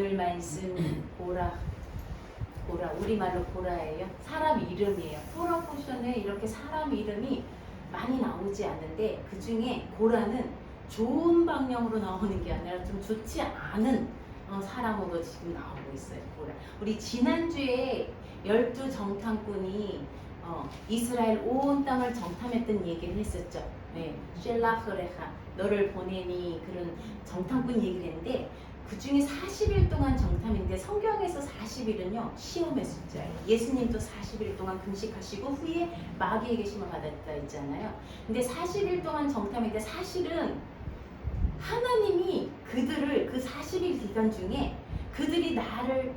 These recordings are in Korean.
오늘 말씀 고라, 우리말로 고라예요. 사람 이름이에요. 토라 포션에 이렇게 사람 이름이 많이 나오지 않는데 그 중에 고라는 좋은 방향으로 나오는 게 아니라 좀 좋지 않은 사람으로 지금 나오고 있어요. 고라. 우리 지난주에 12정탐꾼이 이스라엘 온 땅을 정탐했던 얘기를 했었죠. 네, 쉘라흐레하 너를 보내니 그런 정탐꾼 얘기를 했는데 그 중에 40일 동안 정탐인데 성경에서 40일은요 시험의 숫자예요. 예수님도 40일 동안 금식하시고 후에 마귀에게 시험을 받았다 했잖아요. 근데 40일 동안 정탐인데 사실은 하나님이 그들을 그 40일 기간 중에 그들이 나를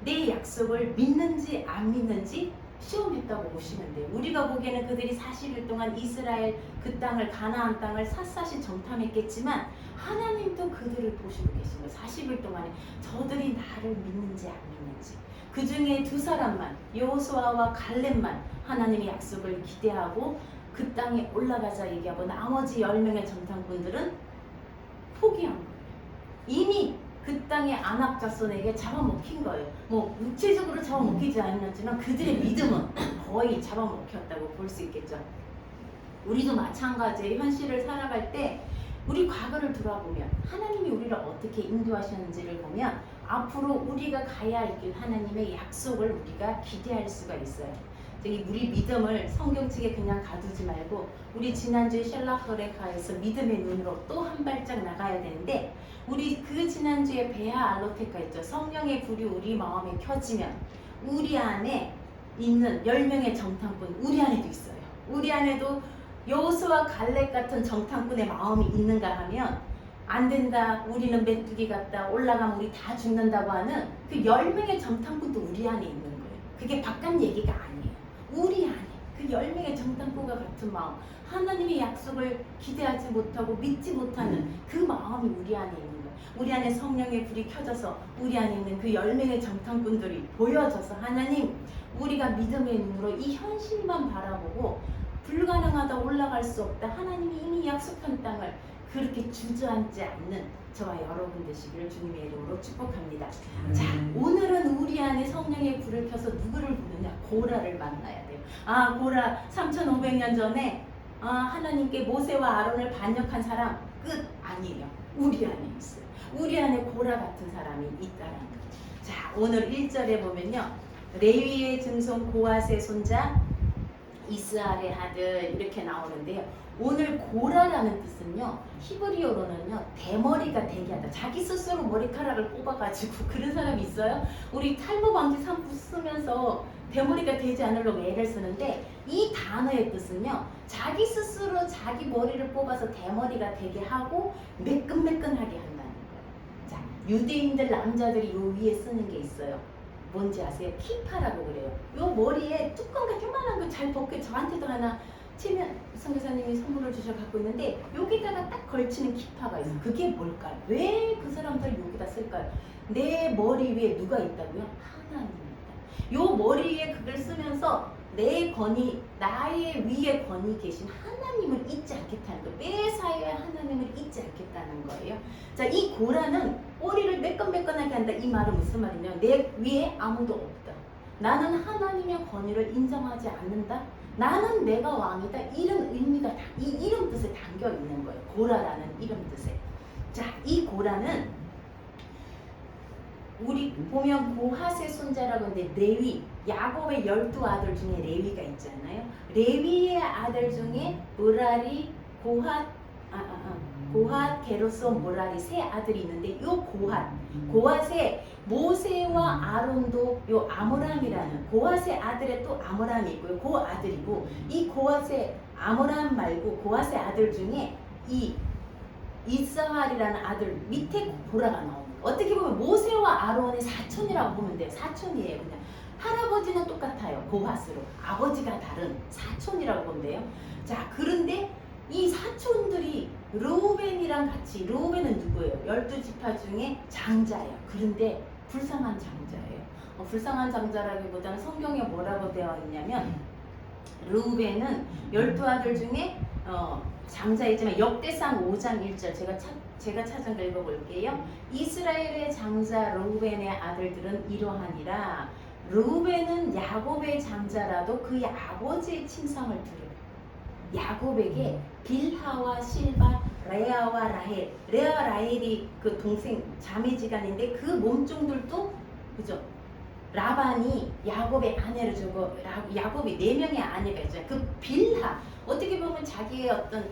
내 약속을 믿는지 안 믿는지 시험했다고 보시면 돼요. 우리가 보기에는 그들이 40일 동안 이스라엘 그 땅을 가나안 땅을 샅샅이 정탐했겠지만 하나님도 그들을 보시고 계신 거예요. 40일 동안에 저들이 나를 믿는지 안 믿는지. 그 중에 두 사람만 여호수아와 갈렙만 하나님의 약속을 기대하고 그 땅에 올라가자 얘기하고 나머지 10명의 정탐꾼들은 포기한 거예요. 이미 그 땅의 아낙 자손에게 잡아먹힌 거예요. 뭐 육체적으로 잡아먹히지 않았지만 그들의 믿음은 거의 잡아먹혔다고 볼 수 있겠죠. 우리도 마찬가지의 현실을 살아갈 때 우리 과거를 돌아보면 하나님이 우리를 어떻게 인도하셨는지를 보면 앞으로 우리가 가야 할 길 하나님의 약속을 우리가 기대할 수가 있어요. 우리 믿음을 성경책에 그냥 가두지 말고 우리 지난주에 샬라흐레카에서 믿음의 눈으로 또 한 발짝 나가야 되는데 우리 그 지난주에 베아 알로테카 있죠. 성령의 불이 우리 마음에 켜지면 우리 안에 있는 10명의 정탐꾼 우리 안에도 있어요. 우리 안에도 여호수아 갈렙 같은 정탐꾼의 마음이 있는가 하면 안 된다, 우리는 메뚜기 같다, 올라가면 우리 다 죽는다고 하는 그 10명의 정탐꾼도 우리 안에 있는 거예요. 그게 바깥 얘기가 아니에요. 우리 안에 그 10명의 정탐꾼과 같은 마음, 하나님의 약속을 기대하지 못하고 믿지 못하는 그 마음이 우리 안에 있는 거예요. 우리 안에 성령의 불이 켜져서 우리 안에 있는 그 10명의 정탐꾼들이 보여져서 하나님, 우리가 믿음의 눈으로 이 현실만 바라보고 불가능하다, 올라갈 수 없다, 하나님이 이미 약속한 땅을 그렇게 주저앉지 않는 저와 여러분 되시기를 주님의 이름으로 축복합니다. 자, 오늘은 우리 안에 성령의 불을 켜서 누구를 부르냐? 고라를 만나야 돼요. 고라 3500년 전에 하나님께 모세와 아론을 반역한 사람 끝 아니에요. 우리 안에 있어요. 우리 안에 고라 같은 사람이 있다는 거죠. 자, 오늘 1절에 보면요, 레위의 증손 고핫의 손자 이스라엘의 아들 이렇게 나오는데요. 오늘 고라라는 뜻은요, 히브리어로는요 대머리가 되게 하다. 자기 스스로 머리카락을 뽑아가지고 그런 사람이 있어요. 우리 탈모 방지 샴푸 쓰면서 대머리가 되지 않으려고 애를 쓰는데 이 단어의 뜻은요, 자기 스스로 자기 머리를 뽑아서 대머리가 되게 하고 매끈매끈하게 한다는 거예요. 자, 유대인들 남자들이 요 위에 쓰는 게 있어요. 뭔지 아세요? 키파라고 그래요. 요 머리에 뚜껑같이 요만한 거 잘 벗게 저한테도 하나 치면 선교사님이 선물을 주셔 갖고 있는데 여기다가 딱 걸치는 키파가 있어요. 그게 뭘까요? 왜 그 사람들 여기다 쓸까요? 내 머리 위에 누가 있다고요? 하나님입니다. 요 머리 위에 그걸 쓰면서 내 권위, 나의 위에 권위 계신 하나님을 잊지 않겠다는 거, 매사에 하나님을 잊지 않겠다는 거예요. 자, 이 고라는 꼬리를 매끈매끈하게 한다. 이 말은 무슨 말이냐면 내 위에 아무도 없다. 나는 하나님의 권위를 인정하지 않는다. 나는 내가 왕이다. 이런 의미가 이 이름 뜻에 담겨 있는 거예요. 고라라는 이름 뜻에. 자, 이 고라는 우리 보면 고핫의 손자라고 하는데 레위, 야곱의 12아들 중에 레위가 있잖아요. 레위의 아들 중에 무라리, 고핫, 게르손, 무라리 세 아들이 있는데 요 고핫의 모세와 아론도 요 아므람이라는 고핫의 아들에 또 아므람이 있고요. 그 아들이고 이 고핫의 아므람 말고 고핫의 아들 중에 이 이스하리라는 아들 밑에 고라가 나옵니다. 어떻게 보면 모세와 아론의 사촌이라고 보면 돼요. 사촌이에요. 그냥 할아버지는 똑같아요. 고핫으로 아버지가 다른 사촌이라고 보면 돼요. 자, 그런데 이 사촌들이 르우벤이랑 같이, 르우벤은 누구예요? 12지파 중에 장자예요. 그런데 불쌍한 장자예요. 불쌍한 장자라기보다는 성경에 뭐라고 되어 있냐면 르우벤은 12아들 중에 장자이지만 역대상 5장 1절 제가 제가 찾은 거 읽어볼게요. 이스라엘의 장자 르우벤의 아들들은 이러하니라. 르우벤은 야곱의 장자라도 그의 아버지의 친상을 두려워. 야곱에게 빌하와 실바, 레아와 라헬, 레아 라헬이 그 동생 자매지간인데 그 몸종들도 그죠? 라반이 야곱의 아내를 주고 야곱이 4명의 아내가 있잖아요. 그 빌하 어떻게 보면 자기의 어떤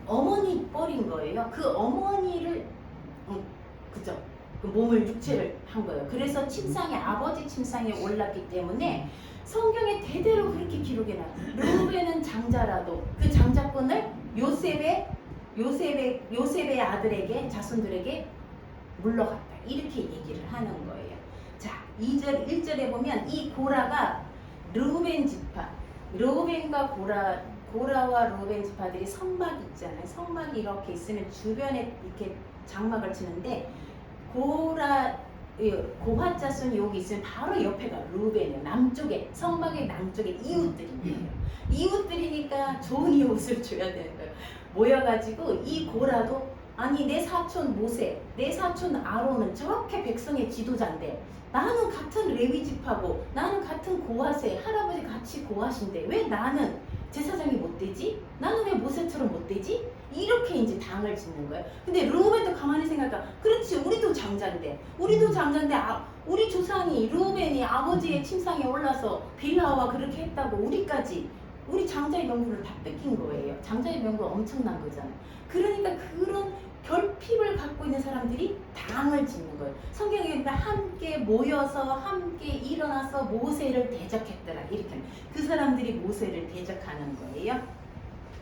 어머니 뻘인 거예요. 그 어머니를 그죠? 그 몸을 육체를 한 거예요. 그래서 침상에 아버지 침상에 올랐기 때문에 성경에 대대로 그렇게 기록해 놔요. 르우벤은 장자라도 그 장자권을 요셉의 아들에게 자손들에게 물러갔다. 이렇게 얘기를 하는 거예요. 자, 1절에 보면 이 고라가 르우벤 지파, 르우벤과 고라와 르우벤 지파들이 성막이 있잖아요. 성막이 이렇게 있으면 주변에 이렇게 장막을 치는데 고핫 자손이 여기 있으면 바로 옆에가 르우벤이에요. 남쪽에 성막의 남쪽에 이웃들이에요. 이웃들이니까 좋은 이웃을 줘야 되는 거예요. 모여가지고 이 고라도 아니 내 사촌 모세, 내 사촌 아론은 저렇게 백성의 지도자인데 나는 같은 레위 지파고 나는 같은 고핫의 할아버지 같이 고핫인데 왜 나는 제사장이 못 되지? 나는 왜 모세처럼 못 되지? 이렇게 이제 당을 짓는 거예요. 근데 르우벤도 가만히 생각하니까 그렇지 우리도 장자인데 우리 조상이 르우벤이 아버지의 침상에 올라서 빌하와 그렇게 했다고 우리 장자의 명분을 다 뺏긴 거예요. 장자의 명분 엄청난 거잖아요. 그러니까 그런 결핍을 갖고 있는 사람들이 당을 짓는 거예요. 성경에 함께 모여서 함께 일어나서 모세를 대적했더라 이렇게 그 사람들이 모세를 대적하는 거예요.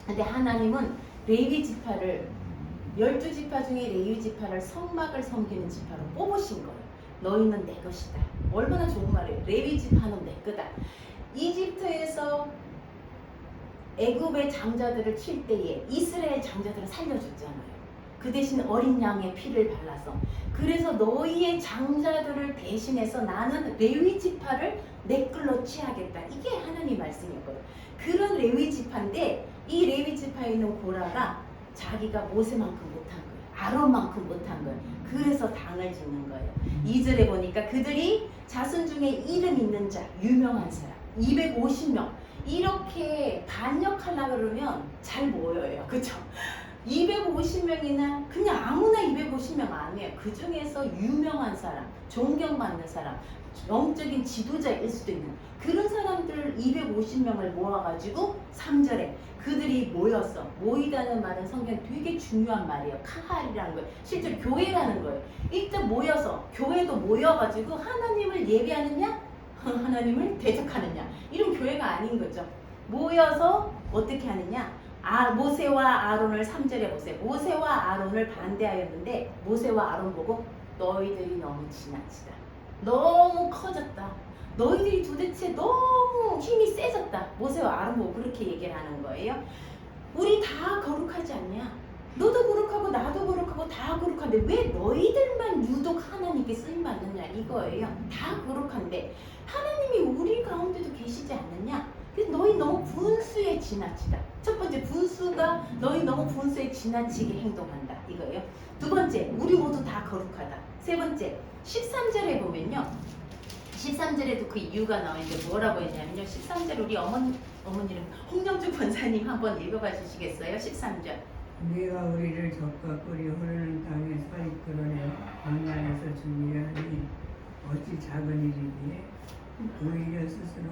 근데 하나님은 레위 지파를 12지파 중에 레위 지파를 성막을 섬기는 지파로 뽑으신 거예요. 너희는 내 것이다. 얼마나 좋은 말이에요. 레위 지파는 내 거다. 이집트에서 애굽의 장자들을 칠 때에 이스라엘 장자들을 살려줬잖아요. 그 대신 어린 양의 피를 발라서 그래서 너희의 장자들을 대신해서 나는 레위 지파를 내 걸로 취하겠다. 이게 하나님 말씀이었거든요. 그런 레위 지파인데 이 레위 지파에 있는 고라가 자기가 모세만큼 못한 거예요. 아론만큼 못한 거예요. 그래서 당을 짓는 거예요. 2절에 보니까 그들이 자손 중에 이름 있는 자, 유명한 사람 250명 이렇게 반역하려고 그러면 잘 모여요. 그쵸? 250명이나 그냥 아무나 250명 아니에요. 그 중에서 유명한 사람, 존경받는 사람, 영적인 지도자일 수도 있는 그런 사람들 250명을 모아가지고 3절에 그들이 모이다는 말은 성경 되게 중요한 말이에요. 카할이라는 거예요. 실제로 교회라는 거예요. 일단 모여서 교회도 모여가지고 하나님을 예배하느냐 하나님을 대적하느냐 이런 교회가 아닌 거죠. 모여서 어떻게 하느냐 모세와 아론을 3절에 보세요. 모세와 아론을 반대하였는데 모세와 아론 보고 너희들이 너무 지나치다. 너무 커졌다. 너희들이 도대체 너무 힘이 세졌다. 모세와 아론 보고 그렇게 얘기를 하는 거예요. 우리 다 거룩하지 않냐? 너도 거룩하고 나도 거룩하고 다 거룩한데 왜 너희들만 유독 하나님께 쓰임받느냐 이거예요. 다 거룩한데 하나님이 우리 가운데도 계시지 않느냐? 그래서 너희 너무 분수에 지나치다. 첫 번째 분수가 너희 너무 분수에 지나치게 행동한다 이거예요. 두 번째 우리 모두 다 거룩하다. 세 번째 13절에 보면요. 13절에도 그 이유가 나와있는데 뭐라고 했냐면요. 13절 우리 어머니는 홍영주 권사님 한번 읽어봐 주시겠어요? 13절 네가 우리를 적과 꿀이 흐르는 땅에서 이끌어내 광야에서 준비하니 어찌 작은 일이기에 오히려 스스로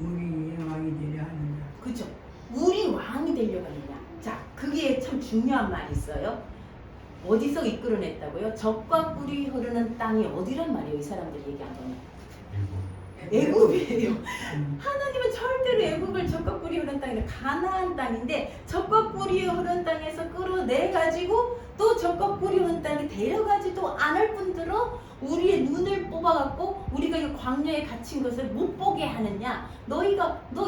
우리의 왕이 되려 하느냐. 그죠? 우리 왕이 되려고 하느냐. 자, 그게 참 중요한 말이 있어요. 어디서 이끌어냈다고요? 적과 꿀이 흐르는 땅이 어디란 말이에요? 이 사람들이 얘기한 거는 애굽이에요. 하나님은 절대로 애굽을 적과 꿀이 흐르는 땅이 가나안 땅인데 적과 꿀이 흐르는 땅에서 끌어내가지고 또 적과 꿀이 흐르는 땅에 데려가지도 않을 뿐더러 우리의 눈을 뽑아갖고 우리가 이 광야에 갇힌 것을 못 보게 하느냐. 너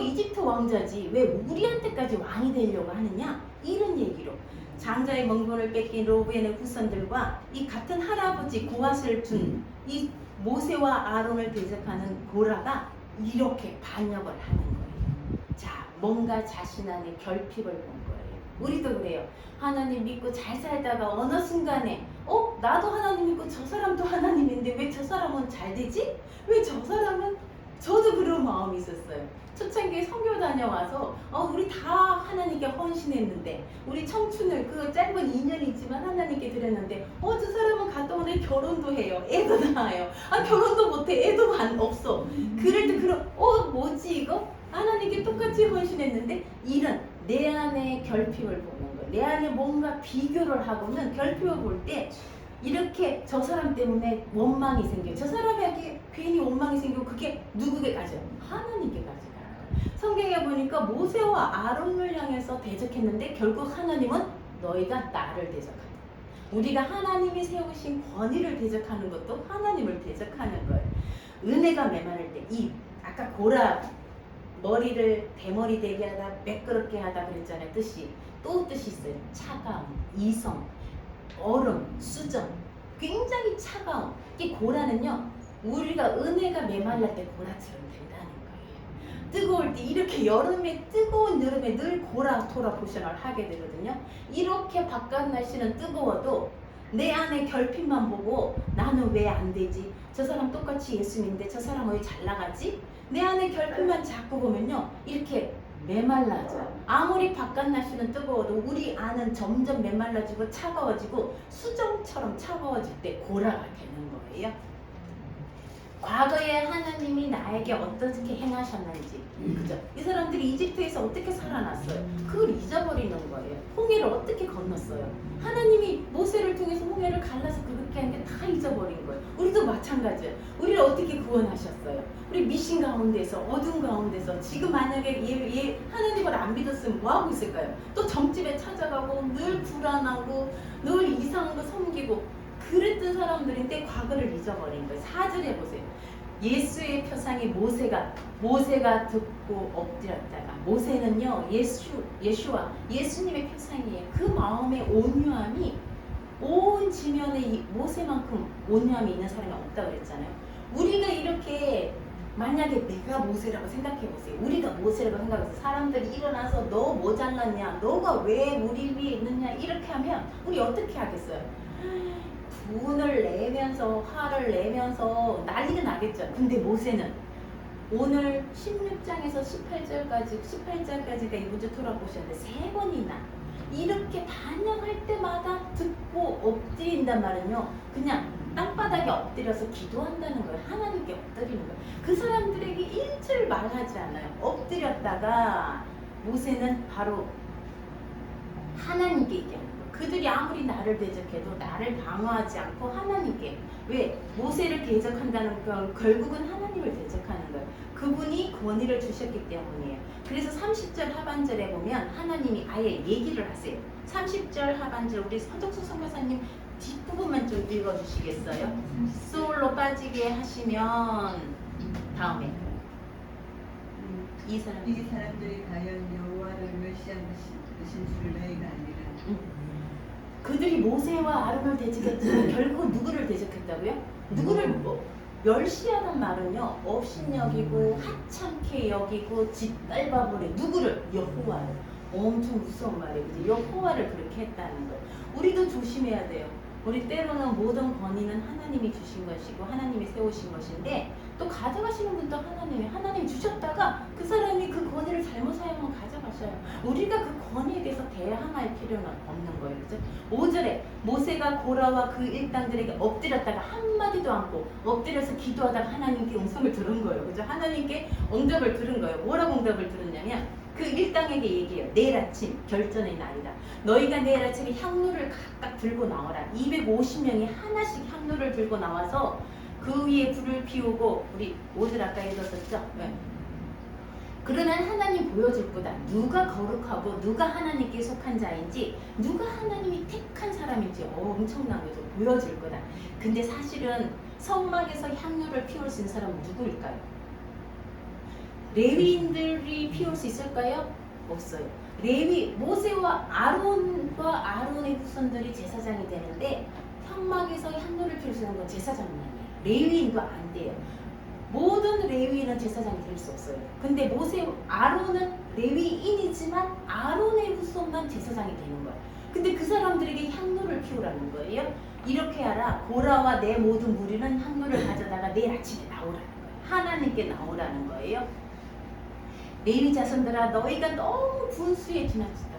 이집트 왕자지 왜 우리한테까지 왕이 되려고 하느냐. 이런 얘기로 장자의 명분을 뺏긴 르우벤의 후손들과 이 같은 할아버지 고핫을 둔 이 모세와 아론을 대적하는 고라가 이렇게 반역을 하는 거예요. 자, 뭔가 자신 안에 결핍을 본 거예요. 우리도 그래요. 하나님 믿고 잘 살다가 어느 순간에 나도 하나님 믿고 저 사람도 하나님인데 왜 저 사람은 잘 되지? 왜 저 사람은 저도 그런 마음이 있었어요. 초창기에 선교 다녀와서 우리 다 하나님께 헌신했는데 우리 청춘을 그 짧은 2년이지만 하나님께 드렸는데 저 사람은 갔다 오늘 결혼도 해요. 애도 낳아요. 결혼도 못해. 애도 없어. 그럴 때 뭐지 이거? 하나님께 똑같이 헌신했는데 이런 내 안에 결핍을 보는 거예요. 내 안에 뭔가 비교를 하고는 결핍을 볼 때 이렇게 저 사람 때문에 원망이 생겨요. 저 사람에게 괜히 원망이 생기고 그게 누구에게 가죠? 하나님께 가죠. 성경에 보니까 모세와 아론을 향해서 대적했는데 결국 하나님은 너희가 나를 대적한다. 우리가 하나님이 세우신 권위를 대적하는 것도 하나님을 대적하는 거예요. 은혜가 메마를 때 아까 고라 머리를 대머리 되게 하다 매끄럽게 하다 그랬잖아요. 뜻이 또 뜻이 있어요. 차가움, 이성, 얼음, 수정, 굉장히 차가움. 이 고라는요, 우리가 은혜가 메말랄 때 고라처럼 된다는 거예요. 뜨거울 때 이렇게 여름에 뜨거운 여름에 늘 고라 토라 포션을 하게 되거든요. 이렇게 바깥 날씨는 뜨거워도 내 안에 결핍만 보고 나는 왜 안 되지? 저 사람 똑같이 예수 믿는데 저 사람 왜 잘 나가지? 내 안에 결핍만 자꾸 보면요, 이렇게 메말라져요. 아무리 바깥 날씨는 뜨거워도 우리 안은 점점 메말라지고 차가워지고 수정처럼 차가워질 때 고라가 되는 거예요. 과거에 하나님이 나에게 어떻게 행하셨는지, 그죠? 이 사람들이 이집트에서 어떻게 살아났어요? 그걸 잊어버리는 거예요. 홍해를 어떻게 건넜어요? 하나님이 모세를 통해서 홍해를 갈라서 그렇게 한 게 다 잊어버린 거예요. 우리도 마찬가지예요. 우리를 어떻게 구원하셨어요? 우리 미신 가운데서, 어둠 가운데서 지금 만약에 하나님을 안 믿었으면 뭐 하고 있을까요? 또 점집에 찾아가고 늘 불안하고 늘 이상한 거 섬기고 그랬던 사람들인데 과거를 잊어버린 거예요. 4절에 보세요. 예수의 표상이 모세가 듣고 엎드렸다가, 모세는요 예수와 예수님의 표상이에요. 그 마음의 온유함이 온 지면에 이 모세만큼 온유함이 있는 사람이 없다고 그랬잖아요. 우리가 이렇게 만약에 내가 모세라고 생각해 보세요. 우리가 모세라고 생각해서 사람들이 일어나서 너 뭐 잘났냐, 너가 왜 우리 위에 있느냐 이렇게 하면 우리 어떻게 하겠어요? 분을 내면서 화를 내면서 난리가 나겠죠. 근데 모세는 오늘 16장에서 18장까지가 이번 주 토라 보셨는데 3번이나 이렇게 반영할 때마다 듣고 엎드린단 말은요, 그냥 땅바닥에 엎드려서 기도한다는 거예요. 하나님께 엎드리는 거예요. 그 사람들에게 일절 말하지 않아요. 엎드렸다가 모세는 바로 하나님께 얘기하는 거예요. 그들이 아무리 나를 대적해도 나를 방어하지 않고 하나님께, 왜 모세를 대적한다는 건 결국은 하나님을 대적하는 거예요. 그분이 권위를 주셨기 때문이에요. 그래서 30절 하반절에 보면 하나님이 아예 얘기를 하세요. 30절 하반절 우리 서정수 선교사님 뒷부분만 좀 읽어주시겠어요? 소울로 빠지게 하시면 다음에 이 사람들이 과연 여호와를 멸시한 것인 줄 너희가 아니라. 그들이 모세와 아론을 대적했지만 결국은 누구를 대적했다고요? 누구를 멸시하는 말은요, 업신여기고 하찮게 여기고 짓밟아버려. 누구를? 여호와를. 엄청 무서운 말이에요. 그죠? 여호와를 그렇게 했다는 거예요. 우리도 조심해야 돼요. 우리 때로는 모든 권위는 하나님이 주신 것이고 하나님이 세우신 것인데 또 가져가시는 분도 하나님이 주셨다가 그 사람이 그 권위를 잘못 사용하면 가져가셔요. 우리가 그 권위에 대해서 대항할 필요는 없는 거예요. 그죠? 5절에 모세가 고라와 그 일당들에게 엎드렸다가 한마디도 않고 엎드려서 기도하다가 하나님께 응답을 들은 거예요. 그죠? 하나님께 응답을 들은 거예요. 뭐라고 응답을 들었냐면 그 일당에게 얘기해요. 내일 아침 결전의 날이다. 너희가 내일 아침에 향로를 각각 들고 나와라. 250명이 하나씩 향로를 들고 나와서 그 위에 불을 피우고, 우리 5절 아까 읽었었죠? 네. 그러면 하나님 보여줄 거다. 누가 거룩하고 누가 하나님께 속한 자인지, 누가 하나님이 택한 사람인지 엄청난 거죠. 보여줄 거다. 근데 사실은 성막에서 향로를 피울 수 있는 사람은 누구일까요? 레위인들이 피울 수 있을까요? 없어요. 모세와 아론의 후손들이 제사장이 되는데 성막에서 향로를 피울 수 있는 건 제사장만이에요. 레위인도 안 돼요. 모든 레위인은 제사장이 될 수 없어요. 근데 아론은 레위인이지만 아론의 후손만 제사장이 되는 거예요. 근데 그 사람들에게 향로를 피우라는 거예요. 이렇게 하라. 고라와 내 모든 무리는 향로를 가져다가 내일 아침에 나오라는 거예요. 하나님께 나오라는 거예요. 레위 자손들아, 너희가 너무 분수에 지나치다.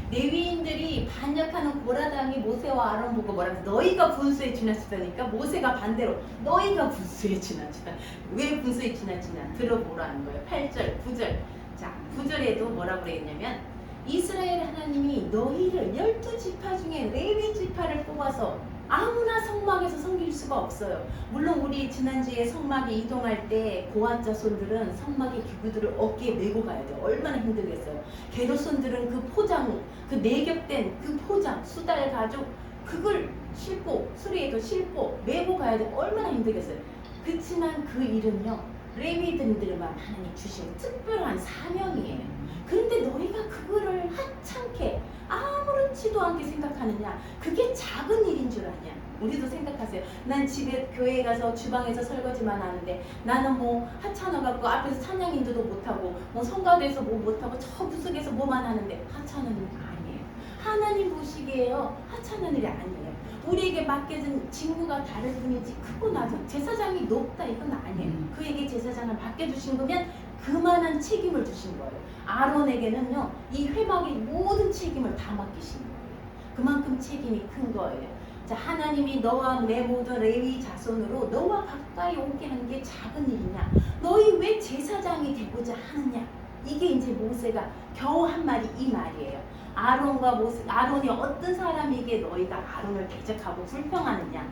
레위인들이 반역하는 고라당이 모세와 아론 보고 뭐라고, 너희가 분수에 지나치다니까 모세가 반대로 너희가 분수에 지나치다. 왜 분수에 지나치냐 들어보라는 거예요. 8절 9절. 자, 9절에도 뭐라고 그랬냐면, 이스라엘 하나님이 너희를 12지파 중에 레위 지파를 뽑아서 아무나 성막에서 섬길 수가 없어요. 물론 우리 지난주에 성막에 이동할 때 고앗 자손들은 성막의 기구들을 어깨에 메고 가야 돼요. 얼마나 힘들겠어요. 게르손들은 그 포장, 그 내격된 그 포장, 수달 가죽, 그걸 싣고 수레에도 싣고 메고 가야 돼요. 얼마나 힘들겠어요. 그렇지만 그 일은요, 레위인들만 하나님 주신 특별한 사명이에요. 그런데 너희가 그거를 하찮게 아무렇지도 않게 생각하느냐? 그게 작은 일인 줄 아냐? 우리도 생각하세요. 난 집에 교회에 가서 주방에서 설거지만 하는데, 나는 뭐 하찮아갖고 앞에서 찬양 인도도 못하고, 뭐 성가대에서 뭐 못하고 저 구석에서 뭐만 하는데, 하찮은 일 아니에요. 하나님 보시기에요, 하찮은 일이 아니에요. 우리에게 맡겨진 직무가 다를 뿐이지 크고 낮은 제사장이 높다 이건 아니에요. 그에게 제사장을 맡겨주신 거면 그만한 책임을 주신 거예요. 아론에게는요, 이 회막의 모든 책임을 다 맡기신 거예요. 그만큼 책임이 큰 거예요. 자, 하나님이 너와 내 모든 레위 자손으로 너와 가까이 오게 한 게 작은 일이냐? 너희 왜 제사장이 되고자 하느냐? 이게 이제 모세가 겨우 한 말이 이 말이에요. 아론이 어떤 사람에게 너희가 아론을 대적하고 불평하느냐?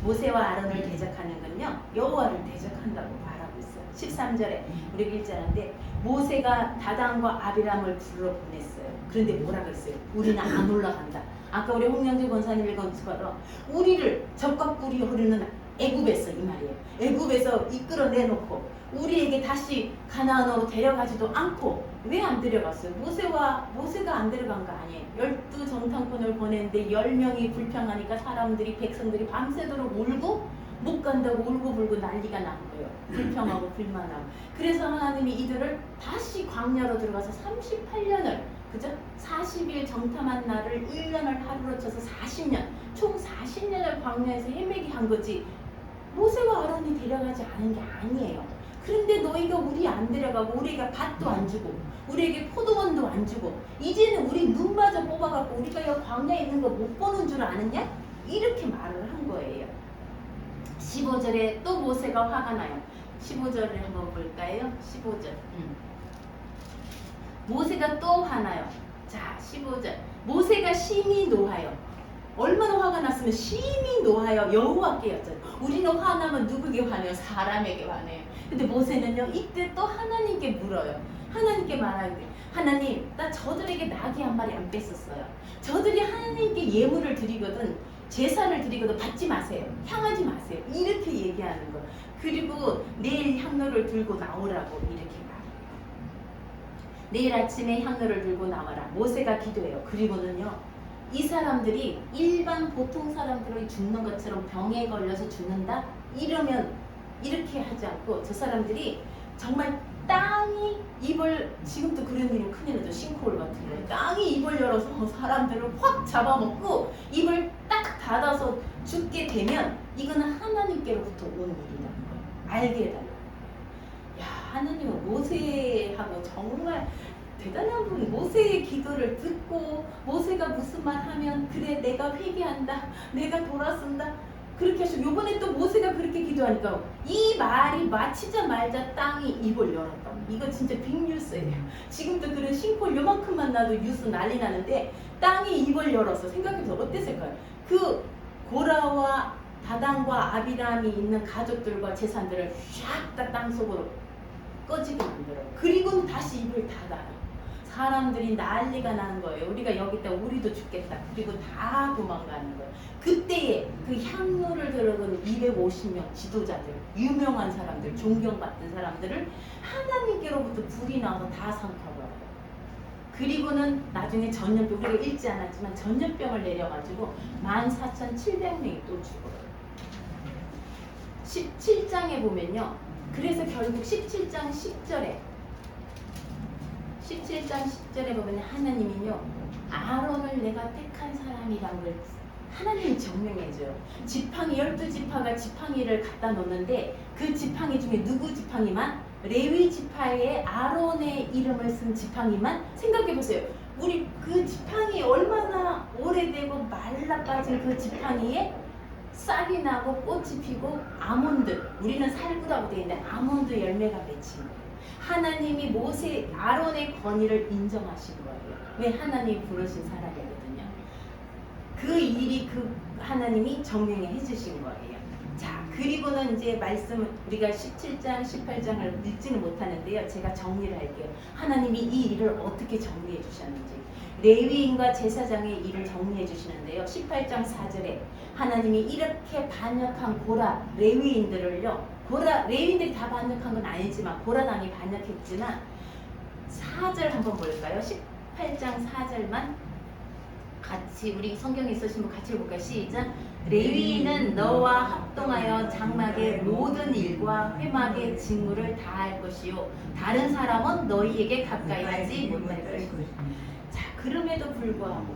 모세와 아론을 대적하는 건요, 여호와를 대적한다고 말하고 있어요. 13절에 우리 읽자는데, 모세가 다단과 아비람을 불러 보냈어요. 그런데 뭐라 그랬어요? 우리는 안 올라간다. 아까 우리 홍영주 권사님 읽은 것처럼 우리를 적과 꿀이 흐르는 애굽에서, 이 말이에요. 애굽에서 이끌어내놓고 우리에게 다시 가나안으로 데려가지도 않고, 왜 안 데려갔어요? 모세가 안 데려간 거 아니에요. 12정탐꾼을 보냈는데 10명이 불평하니까 사람들이, 백성들이 밤새도록 울고 못 간다고 울고불고 난리가 난 거예요. 불평하고 불만하고. 그래서 하나님이 이들을 다시 광야로 들어가서 38년을, 그죠? 40일 정탐한 날을 1년을 하루로 쳐서 40년, 총 40년을 광야에서 헤매게 한 거지, 모세와 아론이 데려가지 않은 게 아니에요. 그런데 너희가 우리 안 데려가고, 우리가 밭도 안 주고, 우리에게 포도원도 안 주고, 이제는 우리 눈마저 뽑아갖고 우리가 이 광야에 있는 거 못 보는 줄 아느냐? 이렇게 말을 한 거예요. 15절에 또 모세가 화가 나요. 15절을 한번 볼까요? 15절. 모세가 또 화나요. 자, 15절. 모세가 심히 노하여. 얼마나 화가 났으면 심히 노하여 여호와께 여쭤요. 우리는 화나면 누구에게 화내요? 사람에게 화내요. 근데 모세는요, 이때 또 하나님께 물어요. 하나님께 말하는데, 하나님, 나 저들에게 나귀 한 마리 안 뺐었어요. 저들이 하나님께 예물을 드리거든, 제사를 드리거든 받지 마세요. 향하지 마세요. 이렇게 얘기하는 거. 그리고 내일 향로를 들고 나오라고 이렇게 말해요. 내일 아침에 향로를 들고 나와라. 모세가 기도해요. 그리고는요, 이 사람들이 일반 보통 사람들이 죽는 것처럼 병에 걸려서 죽는다? 이러면 이렇게 하지 않고, 저 사람들이 정말 땅이 입을, 지금도 그런 일이 큰일 나죠. 싱크홀 같은 거예요. 땅이 입을 열어서 사람들을 확 잡아먹고 입을 딱 닫아서 죽게 되면 이거는 하나님께로부터 온 일이라는 거예요. 알게 해달라는 거예요. 야, 하나님은 모세하고 정말 대단한 분. 모세의 기도를 듣고, 모세가 무슨 말 하면 그래 내가 회개한다, 내가 돌아선다, 그렇게 하시고, 요번에 또 모세가 그렇게 기도하니까 이 말이 마치자마자 땅이 입을 열었다. 이거 진짜 빅뉴스예요. 지금도 그런 싱크홀 요만큼만 나도 뉴스 난리 나는데, 땅이 입을 열어서 생각해보세요. 어땠을까요? 그 고라와 다단과 아비람이 있는 가족들과 재산들을 샥 다 땅속으로 꺼지게 만들어요. 그리고 다시 입을 닫아요. 사람들이 난리가 나는 거예요. 우리가 여기 있다 우리도 죽겠다. 그리고 다 도망가는 거예요. 그때에 그 향로를 들어간 250명 지도자들, 유명한 사람들, 존경받던 사람들을 하나님께로부터 불이 나와서 다 삼켜버려요. 그리고는 나중에 전염병, 우리가 읽지 않았지만 전염병을 내려가지고 14,700명이 또 죽어요. 17장에 보면요. 그래서 결국 17장 10절에 17장 10절에 보면 하나님이요 아론을 내가 택한 사람이란 걸 하나님이 증명해줘요. 지팡이 12지파가 지팡이를 갖다 놓는데 그 지팡이 중에 누구 지팡이만? 레위 지파의 아론의 이름을 쓴 지팡이만. 생각해보세요. 우리 그 지팡이 얼마나 오래되고 말라 빠진 그 지팡이에 싹이 나고 꽃이 피고 아몬드, 우리는 살구라고 되어 있는데 아몬드 열매가 맺힌 거예요. 하나님이 모세 아론의 권위를 인정하신 거예요. 왜? 하나님이 부르신 사람이거든요. 그 일이 그 하나님이 정명해 해주신 거예요. 자, 그리고는 이제 말씀은 우리가 17장, 18장을 읽지는 못하는데요. 제가 정리를 할게요. 하나님이 이 일을 어떻게 정리해 주셨는지. 레위인과 제사장의 일을 정리해 주시는데요. 18장 4절에 하나님이 이렇게 반역한 고라 레위인들을요. 고라 레위인들이 다 반역한 건 아니지만 고라당이 반역했지만 4절 한번 볼까요? 18장 4절만 같이 우리 성경에 있으신 분 같이 볼까요? 시작. 레위인은 너와 합동하여 장막의 모든 일과 회막의 직무를 다할 것이요 다른 사람은 너희에게 가까이 하지 못할 것이다. 자, 그럼에도 불구하고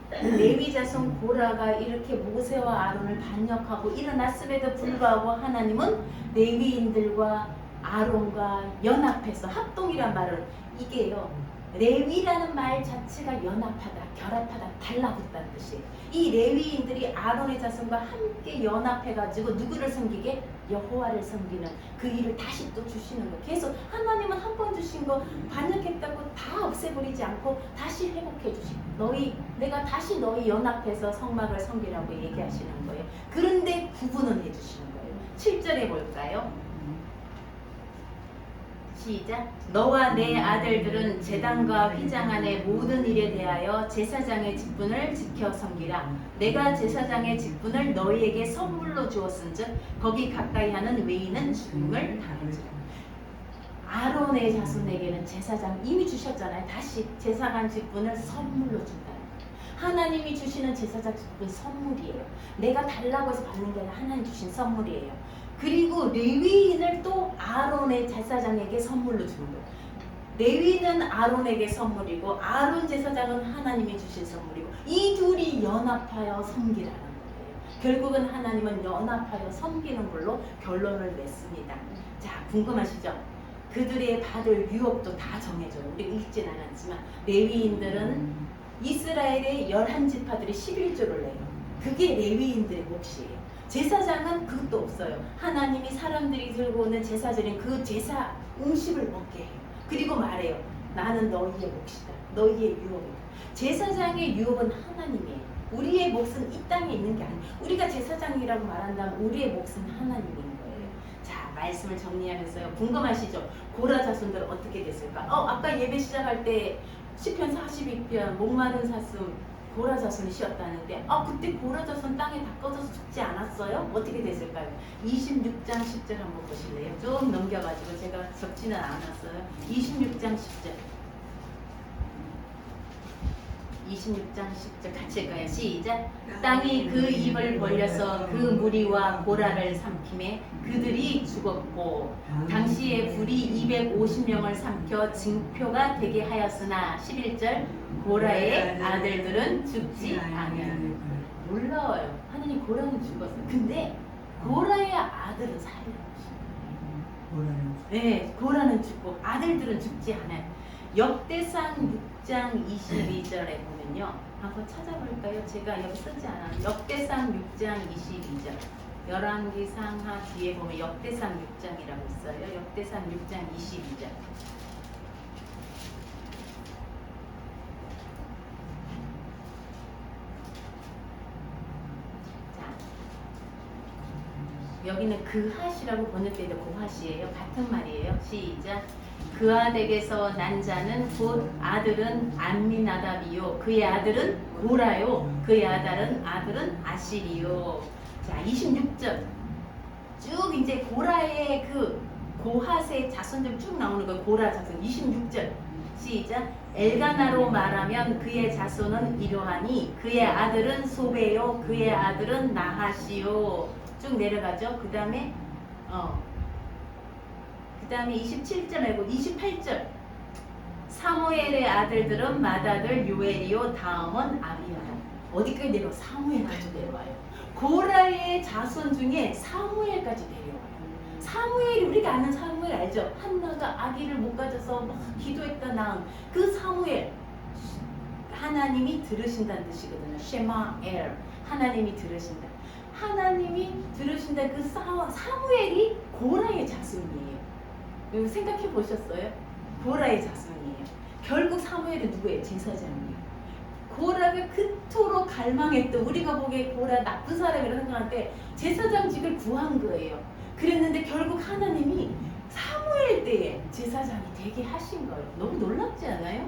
레위 자손 고라가 이렇게 모세와 아론을 반역하고 일어났음에도 불구하고 하나님은 레위인들과 아론과 연합해서 합동이란 말은 이게요. 레위라는 말 자체가 연합하다, 결합하다, 달라붙다는 뜻이에요. 이 레위인들이 아론의 자손과 함께 연합해가지고 누구를 섬기게? 여호와를 섬기는 그 일을 다시 또 주시는 거예요. 계속 하나님은 한 번 주신 거 반역했다고 다 없애버리지 않고 다시 회복해 주시고 내가 다시 너희 연합해서 성막을 섬기라고 얘기하시는 거예요. 그런데 구분은 해주시는 거예요. 7절에 볼까요? 시작. 너와 내 아들들은 제단과 휘장 안의 모든 일에 대하여 제사장의 직분을 지켜 섬기라. 내가 제사장의 직분을 너희에게 선물로 주었은즉 거기 가까이 하는 외인은 죽음을 당하리라. 아론의 자손에게는 제사장 이미 주셨잖아요. 다시 제사장 직분을 선물로 준다는 거예요. 하나님이 주시는 제사장 직분 선물이에요. 내가 달라고 해서 받는 게 아니라 하나님 주신 선물이에요. 그리고 레위인을 또 아론의 제사장에게 선물로 주는 거예요. 레위는 아론에게 선물이고 아론 제사장은 하나님이 주신 선물이고 이 둘이 연합하여 섬기라는 거예요. 결국은 하나님은 연합하여 섬기는 걸로 결론을 냈습니다. 자, 궁금하시죠? 그들의 받을 유업도 다 정해져요. 우리 읽진 않았지만 레위인들은 이스라엘의 11지파들이 11조를 내요. 그게 레위인들의 몫이에요. 제사장은 그것도 없어요. 하나님이 사람들이 들고 오는 제사절인 그 제사 음식을 먹게 해요. 그리고 말해요. 나는 너희의 몫이다. 너희의 유업이다. 제사장의 유업은 하나님이에요. 우리의 몫은 이 땅에 있는 게 아니에요. 우리가 제사장이라고 말한다면 우리의 몫은 하나님인 거예요. 자, 말씀을 정리하면서요. 궁금하시죠? 고라 자손들 어떻게 됐을까? 아까 예배 시작할 때 시편 42편 목마른 사슴 고라 자손이 쉬었다는데 그때 고라 자손 땅에 다 꺼져서 죽지 않았어요? 어떻게 됐을까요? 26장 10절 한번 보실래요? 좀 넘겨가지고 제가 적지는 않았어요. 26장 10절 26장 10절 같이 읽어요. 시작. 땅이 그 입을 벌려서 그 무리와 고라를 삼킴에 그들이 죽었고 당시에 불이 250명을 삼켜 징표가 되게 하였으나 11절 고라의 아들들은 죽지 아니하였다. 놀라워요. 하나님 고라는 죽었어요. 근데 고라의 아들은 살려주시고 네, 고라는 죽고 아들들은 죽지 않아요. 역대상 6장 22절에 보면요. 한번 찾아볼까요? 제가 여기 쓰지 않았는데 역대상 6장 22절 열왕기상하 뒤에 보면 역대상 6장이라고 있어요. 역대상 6장 22절 여기는 그핫이라고 번역되어 고핫이에요. 같은 말이에요. 시작. 그아덱에서 난 자는 곧 아들은 암미나답이요 그의 아들은 고라요 그의 아들은 아실이요. 자, 26절 쭉 이제 고라의 그 고핫의 자손들 쭉 나오는 거예요. 고라 자손 26절 시작. 엘가나로 말하면 그의 자손은 이러하니 그의 아들은 소베요 그의 아들은 나하시요. 쭉 내려가죠. 그 다음에 그 다음에 27절 말고 28절. 사무엘의 아들들은 맏아들 요엘이요 다음은 아비아다. 어디까지 내려와? 사무엘까지 내려와요. 고라의 자손 중에 사무엘까지 내려와요. 사무엘이 우리가 아는 사무엘 알죠? 한나가 아기를 못 가져서 막 기도했다 낳은 그 사무엘. 하나님이 들으신다는 뜻이거든요. 쉐마엘. 하나님이 들으신다. 하나님이 들으신다. 그 사무엘이 고라의 자손이에요. 여러분 생각해 보셨어요? 고라의 자손이에요. 결국 사무엘은 누구예요? 제사장이에요. 고라가 그토록 갈망했던, 우리가 보기에 고라 나쁜 사람이라고 생각할 때 제사장직을 구한 거예요. 그랬는데 결국 하나님이 사무엘 때에 제사장이 되게 하신 거예요. 너무 놀랍지 않아요?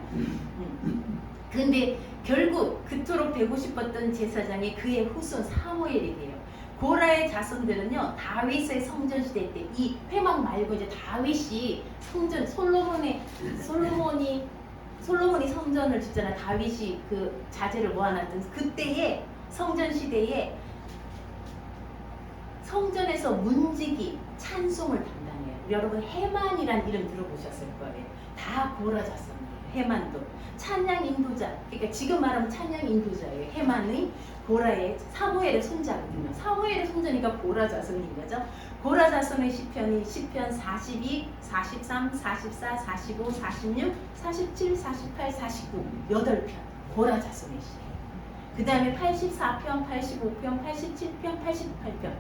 근데 결국 그토록 되고 싶었던 제사장이 그의 후손 사무엘이 돼요. 고라의 자손들은요, 다윗의 성전 시대 때 이 회막 말고 이제 다윗이 성전, 솔로몬이 성전을 짓잖아. 다윗이 그 자재를 모아놨던 그때의 성전 시대에 성전에서 문지기 찬송을 담당해요. 여러분 헤만이란 이름 들어보셨을 거예요. 다 고라 자손이에요. 헤만도 찬양 인도자. 그러니까 지금 말하면 찬양 인도자예요. 헤만이 고라의 사무엘의 손자거든요. 사무엘의 손자니까 고라 자손인 거죠. 고라 자손의 시편이 시편 42, 43, 44, 45, 46, 47, 48, 49 8편 고라 자손의 시예요. 그 다음에 84편, 85편, 87편, 88편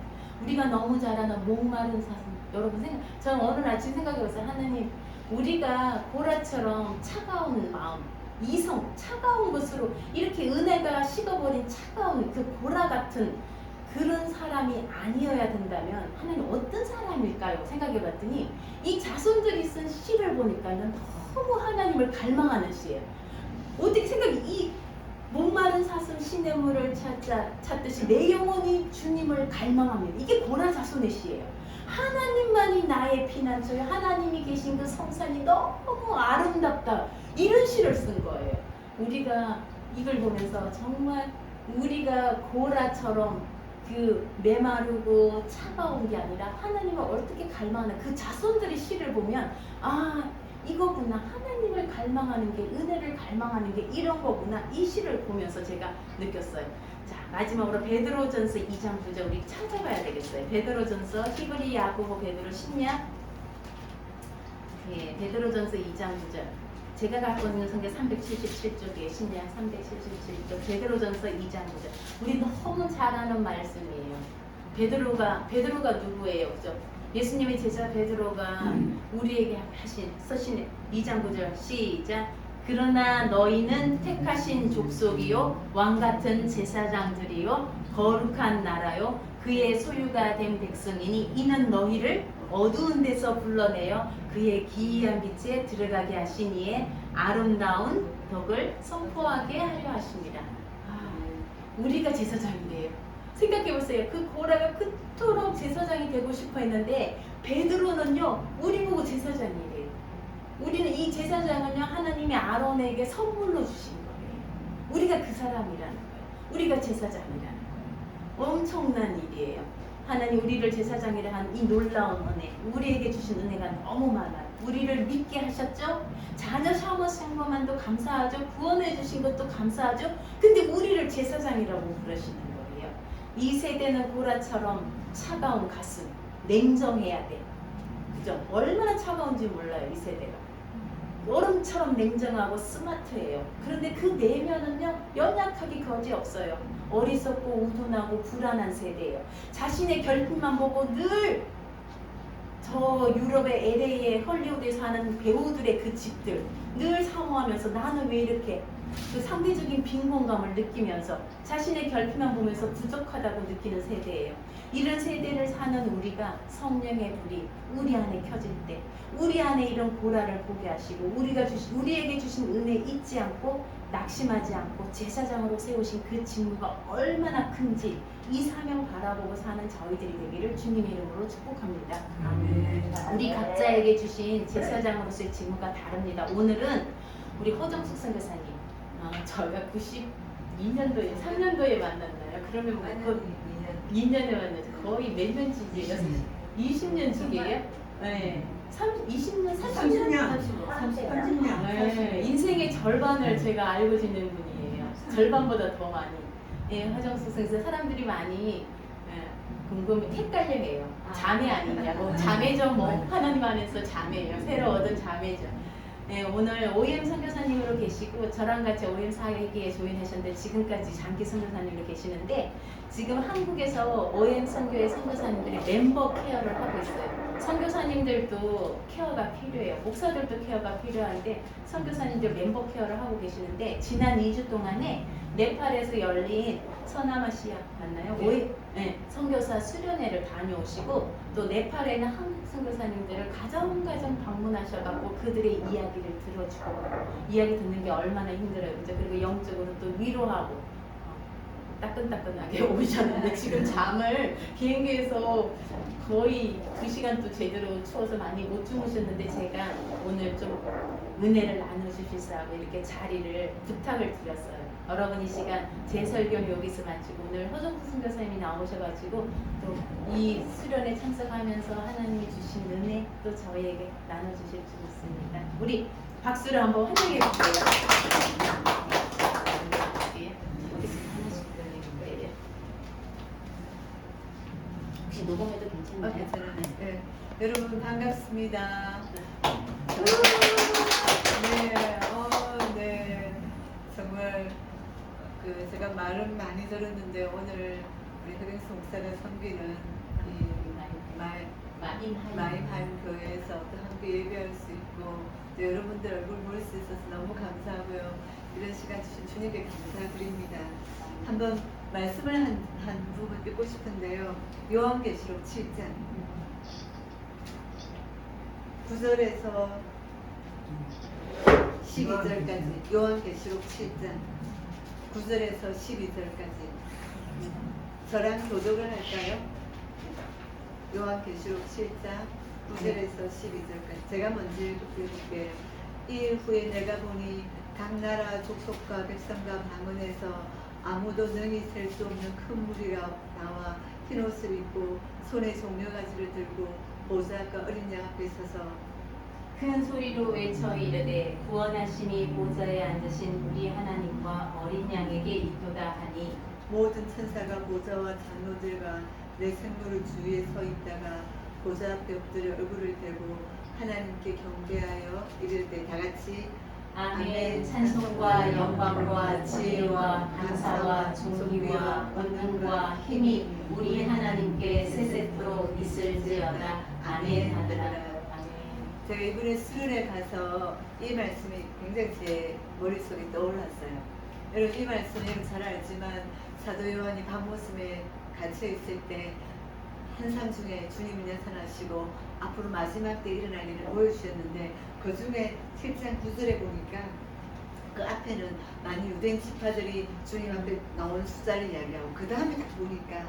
우리가 너무 잘 아는 목마른 사슴. 여러분 저는 어느 아침 생각해봤어요. 하나님, 우리가 고라처럼 차가운 마음, 이성, 차가운 것으로 이렇게 은혜가 식어버린 차가운 그 고라 같은 그런 사람이 아니어야 된다면 하나님 어떤 사람일까요? 생각해봤더니 이 자손들이 쓴 시를 보니까는 너무 하나님을 갈망하는 시예요. 어떻게 이 목마른 사슴 시냇물을 찾듯이 내 영혼이 주님을 갈망합니다. 이게 고라 자손의 시예요. 하나님만이 나의 피난처요. 하나님이 계신 그 성산이 너무 아름답다. 이런 시를 쓴 거예요. 우리가 이걸 보면서 정말 우리가 고라처럼 그 메마르고 차가운 게 아니라 하나님을 어떻게 갈망하는 그 자손들의 시를 보면 아 이거구나. 하나님을 갈망하는 게, 은혜를 갈망하는 게 이런 거구나. 이 시를 보면서 제가 느꼈어요. 자, 마지막으로 베드로전서 2장 9절 우리 찾아봐야 되겠어요. 베드로전서 히브리 야고보 베드로 신약 베드로전서 2장 9절 제가 갖고 있는 성경 377쪽이에요. 신약 377쪽 베드로전서 2장 9절 우리 너무 잘 아는 말씀이에요. 베드로가 누구예요? 그죠? 예수님의 제자 베드로가 우리에게 쓰신 2장 9절 시작. 그러나 너희는 택하신 족속이요 왕같은 제사장들이요 거룩한 나라요 그의 소유가 된 백성이니 이는 너희를 어두운 데서 불러내어 그의 기이한 빛에 들어가게 하시니에 아름다운 덕을 선포하게 하려 하십니다. 우리가 제사장이래요. 생각해보세요. 그 고라가 그토록 제사장이 되고 싶어 했는데 베드로는요 우리 보고 제사장이래요. 우리는 이 제사장은요 하나님이 아론에게 선물로 주신 거예요. 우리가 그 사람이라는 거예요. 우리가 제사장이라는 거예요. 엄청난 일이에요. 하나님 우리를 제사장이라 한 이 놀라운 은혜, 우리에게 주신 은혜가 너무 많아요. 우리를 믿게 하셨죠? 자녀 샤머신 것만도 감사하죠. 구원해 주신 것도 감사하죠. 근데 우리를 제사장이라고 부르시는 거예요. 이 세대는 고라처럼 차가운 가슴, 냉정해야 돼. 그죠? 얼마나 차가운지 몰라요. 이 세대가. 얼음처럼 냉정하고 스마트해요. 그런데 그 내면은요 연약하기 거지없어요. 어리석고 우둔하고 불안한 세대예요. 자신의 결핍만 보고 늘 저 유럽의 LA의 헐리우드에 사는 배우들의 그 집들 늘 사모하면서 나는 왜 이렇게 그 상대적인 빈곤감을 느끼면서 자신의 결핍만 보면서 부족하다고 느끼는 세대예요. 이런 세대를 사는 우리가 성령의 불이 우리 안에 켜질 때 우리 안에 이런 고라를 보게 하시고 우리에게 주신 은혜 잊지 않고 낙심하지 않고 제사장으로 세우신 그 직무가 얼마나 큰지 이 사명 바라보고 사는 저희들이 되기를 주님의 이름으로 축복합니다. 아멘. 우리 각자에게 주신 제사장으로서의 직무가 다릅니다. 오늘은 우리 허정숙 선교사님 저희가 92년도에 3년도에 만났나요? 그러면 뭐 2년에 만났죠. 거의 몇 년째 이제 20년 지기예요? 네. 20년, 30년. 30년. 네. 인생의 절반을 제가 알고 지낸 분이에요. 절반보다 더 많이. 예, 화정숙 선생님 사람들이 많이 헷갈려해요. 자매 아니냐고. 자매죠, 뭐 하나님 안에서 자매예요. 새로 얻은 자매죠. 네, 오늘 OM 선교사님으로 계시고 저랑 같이 OM 사회기에 조인하셨는데 지금까지 장기 선교사님으로 계시는데 지금 한국에서 OM 선교의 선교사님들이 멤버 케어를 하고 있어요. 선교사님들도 케어가 필요해요. 목사들도 케어가 필요한데 선교사님들 멤버 케어를 하고 계시는데 지난 2주 동안에 네팔에서 열린 서남아시아 맞나요? 네, 선교사 수련회를 다녀오시고 또 네팔에는 한국 선교사님들을 가정가정 방문하셔갖고 그들의 이야기를 들어주고 이야기 듣는 게 얼마나 힘들어요. 이제 그리고 영적으로 또 위로하고 따끈따끈하게 오셨는데 지금 잠을 비행기에서 거의 2시간 또 제대로 추워서 많이 못 주무셨는데 제가 오늘 좀 은혜를 나눠주시라고 이렇게 자리를 부탁을 드렸어요. 여러분 이 시간 제 설교는 여기서 마치고 오늘 허정수 선교사님이 나오셔가지고 또 이 수련에 참석하면서 하나님이 주신 은혜 또 저희에게 나눠주실 줄 믿습니다. 우리 박수를 한번 환영해 볼게요. 하나씩 드리는 거예요. 혹시 녹음해도 괜찮나요? 괜찮아요. 네. 여러분 반갑습니다. 네, 정말 제가 말은 많이 들었는데 오늘 우리 허경수 목사가 섬기는 이 마임한 교회에서 또 함께 예배할 수 있고 또 여러분들 얼굴 볼 수 있어서 너무 감사하고요. 이런 시간 주신 주님께 감사드립니다. 한번 말씀을 한 부분 듣고 싶은데요. 요한계시록 7장 9절에서 12절까지 요한계시록 7장 9절에서 12절까지 저랑 교독을 할까요? 요한계시록 7장 9절에서 12절까지 제가 먼저 읽을게요. 이 후에 내가 보니 각 나라 족속과 백성과 방언에서 아무도 능히 셀 수 없는 큰 무리가 나와 흰옷을 입고 손에 종려가지를 들고 보좌과 어린 양 앞에 서서 큰 소리로 외쳐 이르되 구원하심이 보좌에 앉으신 우리 하나님과 어린 양에게 있도다 하니 모든 천사가 보좌와 장로들과 내 생물을 주위에 서 있다가 보좌 앞에 엎드려 얼굴을 대고 하나님께 경배하여 이를 때 다 같이 아멘. 찬송과 영광과 지혜와 감사와 존귀와 권능과 힘이 우리 하나님께 세세토록 있을지어다. 아멘 하더라. 아멘. 제가 이번에 수련회 가서 이 말씀이 굉장히 제 머릿속에 떠올랐어요. 여러분 이 말씀 여러분 잘 알지만 사도 요한이 밤모습에 갇혀 있을 때 환상 중에 주님이 나타나시고 앞으로 마지막 때 일어날 일을 보여주셨는데 그 중에 7장 9절에 보니까 그 앞에는 많은 유대인 지파들이 주님 앞에 나온 숫자를 이야기하고 그 다음에 딱 보니까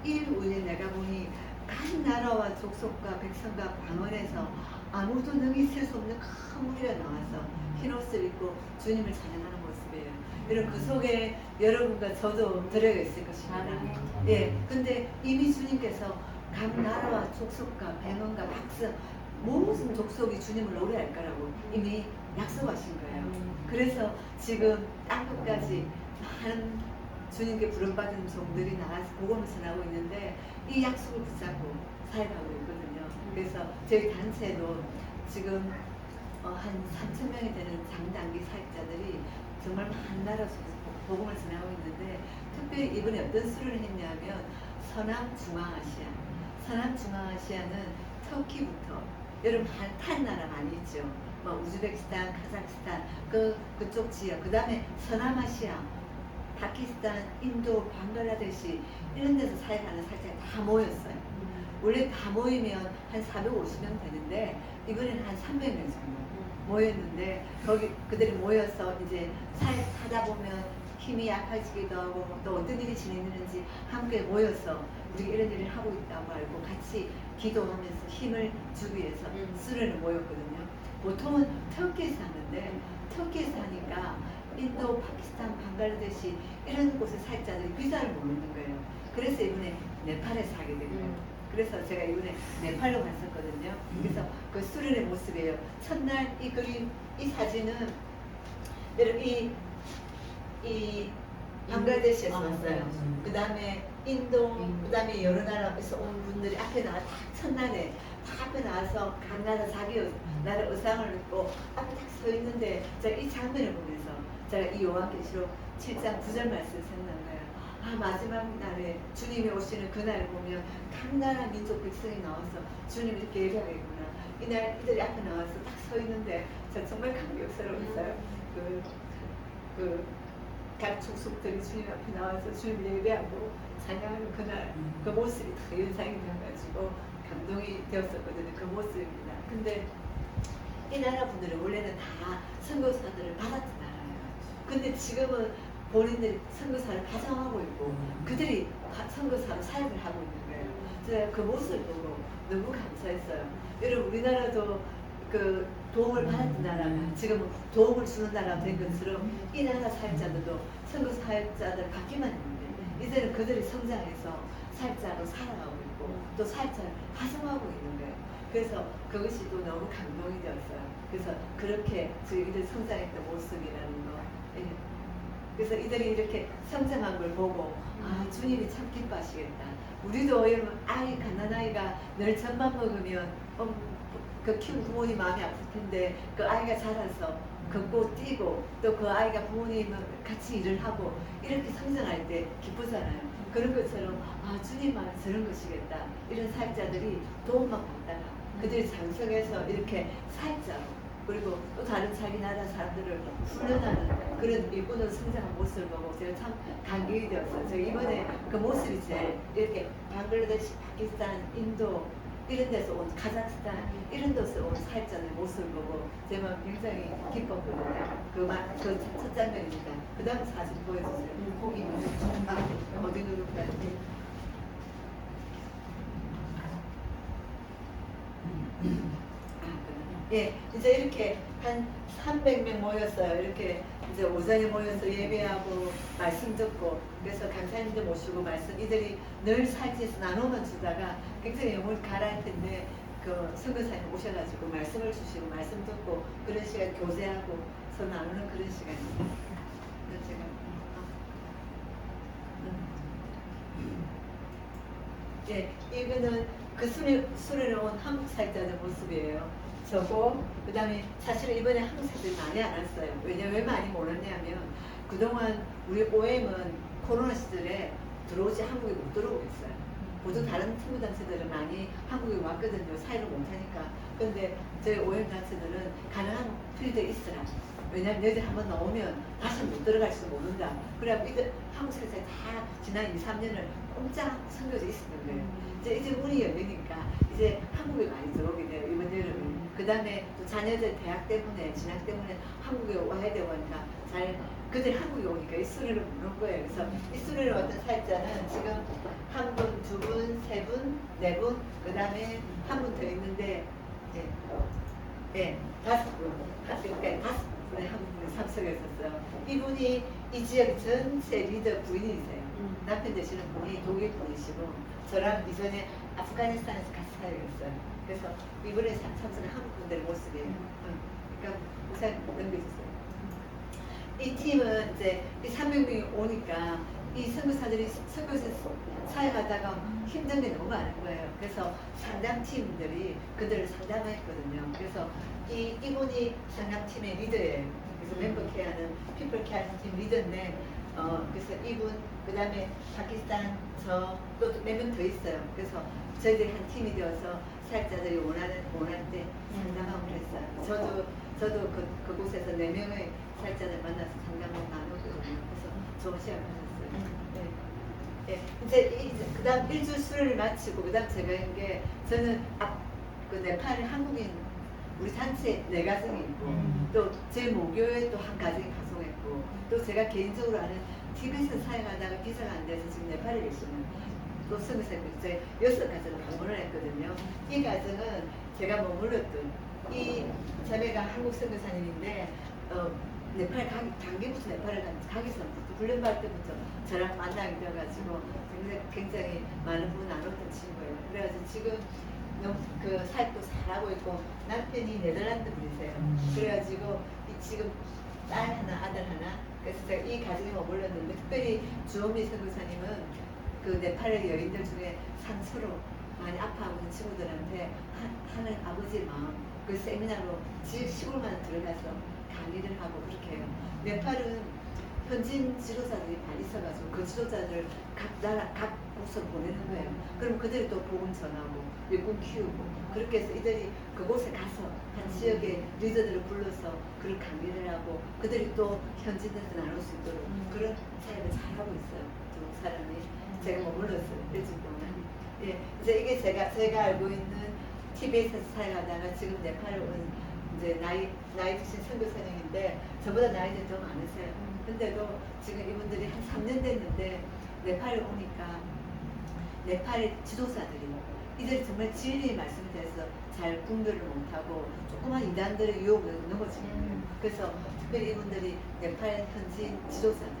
1 후에 내가 보니 각 나라와 족속과 백성과 방언에서 아무도 능히 셀 수 없는 큰 무리가 나와서 흰옷을 입고 주님을 찬양하는 모습이에요. 여러분 그 속에 여러분과 저도 들어가 있을 것입니다. 예, 근데 이미 주님께서 각 나라와 족속과 백성과 백성 무슨 족속이 주님을 노래할 거라고 이미 약속하신 거예요. 그래서 지금 땅끝까지 많은 주님께 부름받은 종들이 나와서 복음을 전하고 있는데 이 약속을 붙잡고 사역하고 있거든요. 그래서 저희 단체도 지금 한 3,000명이 되는 장단기 사역자들이 정말 많은 나라 속에서 복음을 전하고 있는데 특별히 이번에 어떤 수련을 했냐면 서남중앙아시아는 터키부터 여러분 탄 나라 많이 있죠. 뭐 우즈베키스탄, 카자흐스탄 그쪽 지역, 그 다음에 서남아시아, 파키스탄, 인도, 방글라데시 이런 데서 사역하는 사역자가 다 모였어요. 원래 다 모이면 한 450명 되는데 이번에는 한 300명 정도 모였는데 거기 그들이 모여서 이제 사역하다 보면 힘이 약해지기도 하고 또 어떤 일이 진행되는지 함께 모여서 우리 이런 일을 하고 있다고 알고 같이 기도하면서 힘을 주기 위해서 수련을 모였거든요. 보통은 터키에서 하는데 터키에서 하니까 인도, 파키스탄, 방글라데시 이런 곳의 사역자들이 비자를 못 얻는 거예요. 그래서 이번에 네팔에서 하게 된 거예요. 그래서 제가 이번에 네팔로 갔었거든요. 그래서 그 수련의 모습이에요. 첫날 이 그림, 이 사진은 이렇게 이 방글라데시에서 왔어요. 그 다음에 인도, 그 다음에 여러 나라에서 온 분들이 앞에 나와 딱 첫날에 딱 앞에 나와서 각 나라 자기 나라 의상을 입고 앞에 딱 서 있는데 제가 이 장면을 보면서 제가 이 요한계시록 7장 9절 말씀을 생각난 거예요. 아, 마지막 날에 주님이 오시는 그날을 보면 각 나라 민족 백성이 나와서 주님 이렇게 예배하겠구나. 이날 이들이 앞에 나와서 딱 서 있는데 저 정말 감격스러웠어요. 각 족속들이 주님 앞에 나와서 주님 예배하고 찬양하는 그날 그 모습이 다 연상이 되어가지고 감동이 되었었거든요. 그 모습입니다. 근데 이 나라 분들은 원래는 다 선교사들을 받았던 나라예요. 근데 지금은 본인들이 선교사를 파송하고 있고 그들이 선교사로 사역을 하고 있는 거예요. 제가 그 모습을 보고 너무 감사했어요. 여러분 우리나라도 그 도움을 받았던 나라가 지금은 도움을 주는 나라가 된 것처럼 이 나라 사역자들도 선교 사역자들 받기만 했는데 이제는 그들이 성장해서 사역자로 살아가고 있고 또 사역자를 파송하고 있는 거예요. 그래서 그것이 또 너무 감동이 되었어요. 그래서 그렇게 이들 성장했던 모습이라는 거. 예. 그래서 이들이 이렇게 성장한 걸 보고 아 주님이 참 기뻐하시겠다. 우리도 여러분 아이 갓난아이가 늘 젖만 먹으면 그 키운 부모님 마음이 아플 텐데 그 아이가 자라서 걷고 뛰고 또 그 아이가 부모님과 같이 일을 하고 이렇게 성장할 때 기쁘잖아요. 그런 것처럼 아 주님만 저런 것이겠다. 이런 사역자들이 도움만 받다가 그들이 장성해서 이렇게 사역자로 그리고 또 다른 자기 나라 사람들을 훈련하는 그런 일꾼으로 성장한 모습을 보고 제가 참 감격이 되었어요. 제가 이번에 그 모습이 제일 이렇게 방글라데시, 파키스탄, 인도 이런 데서 온 카자흐스탄 이런 데서 온 사역자의 모습을 보고 제가 굉장히 기뻤거든요. 첫 장면입니다. 그 다음 사진 보여주세요. 거기 어디 누를까요? 예, 이제 이렇게 한 300명 모였어요. 이렇게 이제 오전에 모여서 예배하고 말씀 듣고 그래서 강사님들 모시고 말씀 이들이 늘 살지에서 나눠만 주다가 굉장히 영혼이 가라앉을 텐데 그 선교사님 오셔가지고 말씀을 주시고 말씀 듣고 그런 시간 교제하고 서로 나누는 그런 시간입니다. 제가 예, 이거는 그 수련에 온 한국 사역자들 모습이에요. 저고 그 다음에 사실은 이번에 한국 사람들이 많이 안 왔어요. 왜 많이 못 왔냐면 그동안 우리 OM은 코로나 시절에 한국에 못 들어오고 있어요. 모두 다른 친구 단체들은 많이 한국에 왔거든요. 사회를 못하니까. 근데 저희 OM 단체들은 가능한 프리드 있으라. 왜냐면 여기 한번 나오면 다시 못 들어갈지도 모른다. 그래갖고 이들 한국 사람들이 다 지난 2, 3년을 꼼짝 선교져 있었던 거예요. 이제 문이 열리니까 이제 한국에 많이 들어오게 돼요. 이번 여름에. 그 다음에 또 자녀들 대학 때문에 진학 때문에 한국에 와야 되고 하니까 그들 한국에 오니까 이 수련을 부른 거예요. 그래서 이 수련을 왔던 사역자는 지금 한 분, 두 분, 세 분, 네 분, 그 다음에 한 분 더 있는데 다섯 분, 그러니까 다섯 분의 한 분이 참석했었어요. 이분이 이 지역 전체 리더 부인이세요. 남편 되시는 분이 독일 분이시고 저랑 이전에 아프가니스탄에서 같이 사역했어요. 그래서 이번에 참석한 한국 분들의 모습이에요. 그러니까 우선 넘겨주세요. 이 팀은 이제 이 300명이 오니까 이 선교사들이 선교사에서 사역하다가 힘든 게 너무 많은 거예요. 그래서 상담팀들이 그들을 상담했거든요. 그래서 이분이 상담팀의 리더예요. 그래서 멤버 케어하는 피플 케어하는 팀 리더인데 그래서 이분 그 다음에 파키스탄 저 또 몇 명 더 있어요. 그래서 저희들이 한 팀이 되어서 사역자들이 원할 때 상담하고 그랬어요. 저도 그곳에서 4명의 사역자들 만나서 상담하고 나누거든요. 그래서 좋은 시간 가졌어요. 네. 이제 그 다음 일주일 수련을 마치고 그 다음 제가 한 게 저는 그 네팔에 한국인 우리 단체 4가정이 있고 또 제 모교에 또 한 가정이 파송했고 또 제가 개인적으로 아는 티벳에서 사역하다가 비자가 안 돼서 지금 네팔에 계시는 또 선교사님들 6가정을 방문을 했거든요. 이 가정은 제가 머물렀던 이 자매가 한국 선교사님인데 네팔 단기부터 네팔을 가기 전부터 훈련받을 때부터 저랑 만나게 돼가지고 굉장히 많은 부분 나눴던 친구예요. 그래가지고 지금 그 사역도 잘하고 있고 남편이 네덜란드 분이세요. 그래가지고 지금 딸 하나 아들 하나 그래서 제가 이 가정에 머물렀는데 특별히 주원미 선교사님은 그 네팔의 여인들 중에 상처로 많이 아파하고 있는 친구들한테 하는 아버지의 마음 그 세미나로 시골만 들어가서 강의를 하고 그렇게 해요. 네팔은 현지인 지도자들이 많이 있어가지고 그 지도자들 각 나라 각 곳으로 보내는 거예요. 그럼 그들이 또 복음 전하고 일꾼 키우고 그렇게 해서 이들이 그곳에 가서 한 지역의 리더들을 불러서 그런 강의를 하고 그들이 또 현지인들한테 나눌 수 있도록 그런 사역을 잘하고 있어요. 두 사람이 제가 머물렀어요. 일주일 동안. 예, 이제 이게 제가 알고 있는 TBS에서 사역하다가 지금 네팔에 온 이제 나이 드신 선교사님인데 저보다 나이는 더 많으세요. 근데도 지금 이분들이 한 3년 됐는데 네팔에 오니까 네팔의 지도자들이 이들이 정말 진리의 말씀에 대해서 잘 분별을 못하고 조그만 이단들의 유혹을 넘어지는 그래서 특별히 이분들이 네팔 현지인 지도자들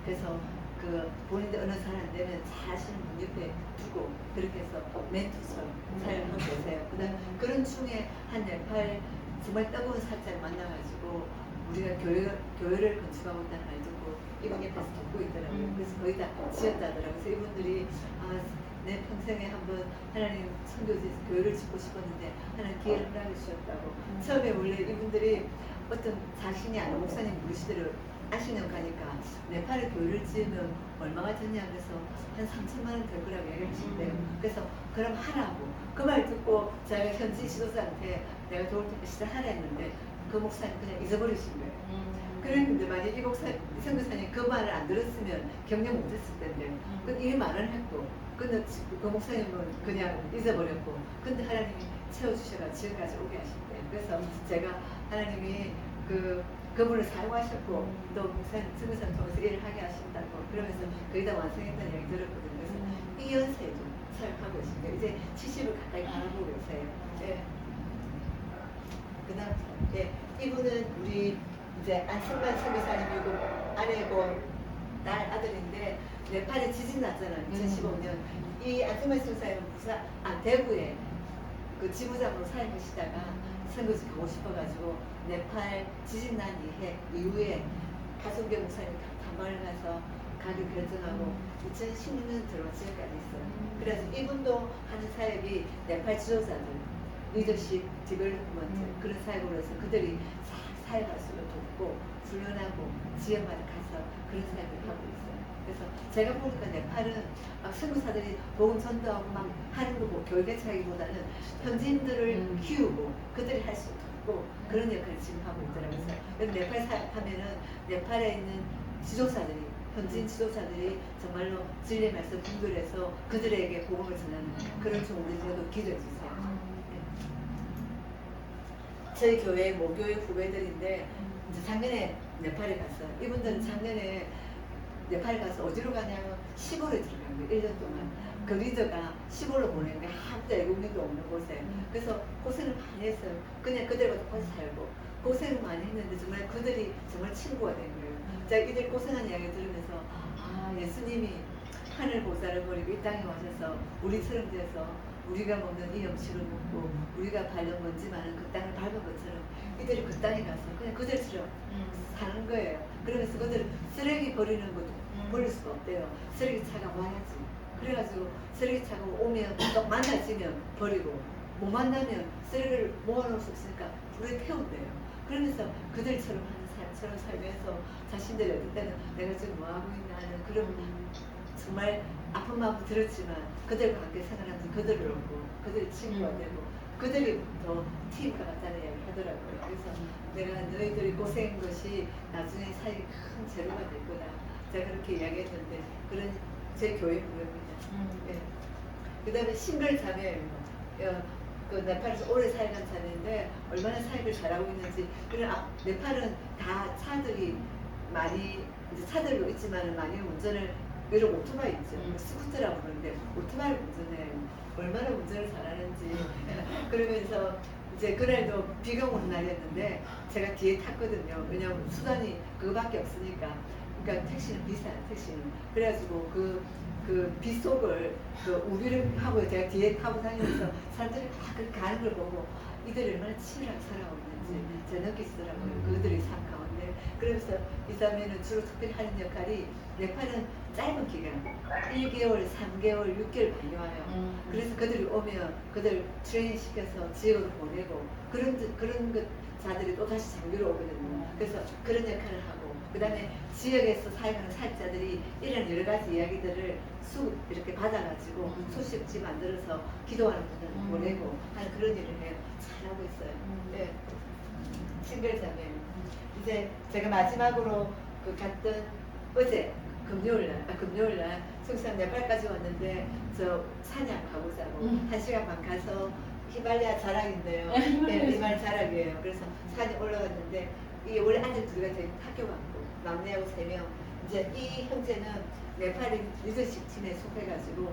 그래서 그 본인들 어느 잘 안 되면 잘 하시는 분 옆에 두고 그렇게 해서 멘토처럼 사용하고 계세요. 그다음 그런 중에 한 네팔 정말 뜨거운 사자를 만나가지고 우리가 교회를 건축하고 있다는 말 듣고 이분 옆에서 돕고 있더라고요. 그래서 거의 다 지었다더라고요. 그래서 이분들이 내 평생에 한번 하나님 선교지 교회를 짓고 싶었는데 하나님 기회를 허락해 주셨다고. 처음에 원래 이분들이 어떤 자신이 아는 목사님 무리시대로 아시는 가니까 네팔에 교회를 지으면 얼마가 되냐 그래서 한 3천만 원 될 거라고 얘기하시는데요. 그래서 그럼 하라고 그 말 듣고 제가 현지 지도자한테 내가 도울 테니까 시작하라 했는데 그 목사님 그냥 잊어버리신 거예요. 그랬는데 만약 이 선교사님 그 말을 안 들었으면 격려 못했을 텐데 이 말을 했고 근데 그 목사님은 그냥 잊어버렸고 근데 하나님이 채워주셔가 지금까지 오게 하셨대요. 그래서 제가 하나님이 그분을 사용하셨고 또 목사님 선교사님 통해서 일을 하게 하신다고 그러면서 거의 다 완성했다는 얘기 들었거든요. 그래서 이 연세에도 사역하고 있습니다. 이제 70을 가까이 바라보고 계세요. 네. 그 다음 예, 이분은 우리 이제 안승만 선교사님이고 아내고 딸 아들인데 네팔에 지진 났잖아요. 2015년 이 안승만 선교사님은 대구에 그 지부장으로 사역하시다가 선교지 가고 싶어가지고 네팔 지진 난 이후에 하성경 목사님 담화를 가서 가기로 결정하고 2016년 들어와 지금까지 있어요. 그래서 이분도 하는 사역이 네팔 지도자들 리더십 디벨롭먼트 그런 사역으로 해서 그들이 사역할 수 있도록 돕고 훈련하고 지역마다 가서 그런 사역을 하고 있어요. 그래서 제가 보니까 네팔은 막 선교사들이 복음 전도하고 막 하는 거고 교회 개척하기보다는 현지인들을 키우고 그들이 할 수 있고 그런 역할을 지금 하고 있더라고요. 그래서 네팔 사역하면은 네팔에 있는 지도자들이 현지인 지도자들이 정말로 진리의 말씀 분별해서 그들에게 복음을 전하는 그런 좀 우리들도 기도해 주세요. 저희 교회 모교회 후배들인데 이제 작년에 네팔에 갔어요. 이분들은 작년에 네팔 가서 어디로 가냐면 시골에 들어간 거예요. 1년 동안. 그 리더가 시골로 보내는 거예요. 아무도 애국민도 없는 곳에. 그래서 고생을 많이 했어요. 그냥 그들과 똑같이 살고 고생을 많이 했는데 정말 그들이 정말 친구가 된 거예요. 제가 이들 고생한 이야기 들으면서 예수님이 하늘 보좌를 버리고 이 땅에 와셔서 우리처럼 돼서 우리가 먹는 이 음식을 먹고 우리가 밟는 먼지 많은 그 땅을 밟은 것처럼 이들이 그 땅에 가서 그냥 그들처럼 사는 거예요. 그러면서 그들 쓰레기 버리는 것도 버릴 수가 없대요. 쓰레기차가 와야지. 그래가지고 쓰레기차가 오면 또 만나지면 버리고 못 만나면 쓰레기를 모아놓을 수 없으니까 불에 태운대요. 그러면서 그들처럼 하는 사람처럼 살면서 자신들이 어떨 때는 내가 지금 뭐하고 있나 하는 그런 정말 아픈 마음도 들었지만 그들과 함께 생활하면서 그들을 얻고 그들의 친구가 되고 그들이 더 팀과 같다는 이야기를 하더라고요. 그래서 내가 너희들이 고생한 것이 나중에 사이에 큰 재료가 될 거다. 제가 그렇게 이야기했는데 그런 제 교회 부모입니다. 네. 그 다음에 신별 자매입니다. 그 네팔에서 오래 사역한 자매인데 얼마나 사역을 잘하고 있는지 네팔은 다 차들이 많이 이제 차들도 있지만 많이 운전을 이런 오토바이 있죠. 스쿠터라고 그러는데 오토바이를 운전해요. 얼마나 운전을 잘하는지 그러면서 이제 그날도 비가 오는 날이었는데 제가 뒤에 탔거든요. 왜냐면 수단이 그거밖에 없으니까. 그러니까 택시는 비싸요, 택시는. 그래가지고 그 빗속을 그 우비를 하고 제가 뒤에 타고 다니면서 사람들이 막 그렇게 가는 걸 보고 이들이 얼마나 치밀하게 살아오는지 제가 느끼시더라고요. 그들의 삶 가운데. 그러면서 이 자매는 주로 특별히 하는 역할이 네팔은 짧은 기간 1개월, 3개월, 6개월 많이 와요. 그래서 그들이 오면 그들 트레이닝 시켜서 지역으로 보내고 그런 자들이 또 다시 장교로 오거든요. 그래서 그런 역할을 하고 그 다음에 지역에서 사역하는 사역자들이 이런 여러 가지 이야기들을 이렇게 받아가지고 소식지 만들어서 기도하는 분들 보내고 하는 그런 일을 해요. 잘하고 있어요. 네. 싱글자매. 이제 제가 마지막으로 그 갔던 어제 금요일날 속상 네팔까지 왔는데 저 사냥 가보자고 1시간 반 가서 히말라야 자락인데요. 네, 히말라야 자락이에요. 그래서 산에 올라갔는데 이 원래 아들 둘이가 저희 학교 갔고 막내하고 3명. 이제 이 형제는 네팔 리더십 팀에 속해가지고